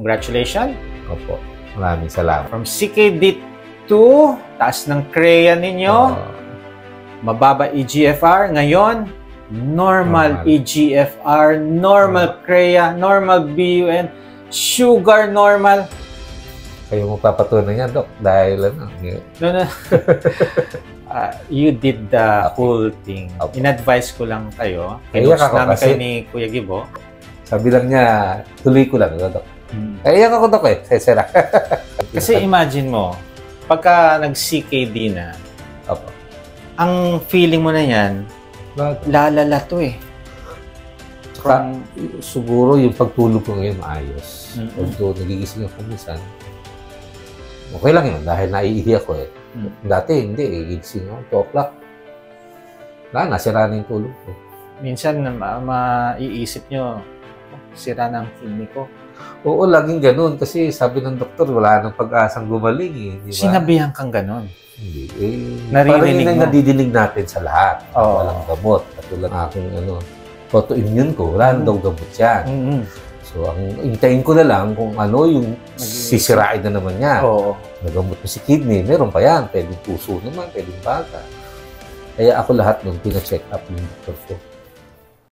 Congratulations. Opo. Maraming salamat. From CKD2, taas ng CREA ninyo, mababa EGFR. Ngayon, normal EGFR, normal CREA, normal BUN, sugar normal. Kayo magpapatunay yan, Dok, dahil ano. No. You did the whole thing. In-advise ko lang kayo. Kinups namin kayo ni Kuya Gibo. Sabi lang niya, tuloy ko lang, Dok. Iyak ako, Dok, Sesera. Kasi imagine mo, pagka nag-CKD na, ang feeling mo na yan, lalala to Saka, siguro yung pagtulog ko ngayon maayos. Although nagigising ako minsan, okay lang yun dahil naiihi ako Dati hindi, gigising ako 2 o'clock. Nasira na yung tulog ko. Minsan maiisip nyo, sira na ang kidney ko. Oo, laging ganun. Kasi sabi ng doktor, wala nang pag-asang gumaling Diba? Sinabihan kang ganun? Hindi. Parang yun ang nadidinig natin sa lahat. Walang gamot. Katulad aking autoimmune ko, wala nang daw gamot yan. So, ang intayin ko na lang kung ano yung sisirain na naman niya. Nagamot mo si kidney, meron pa yan. Pwedeng puso naman, pwedeng baga. Kaya ako lahat nung pina-check up yung doktor ko.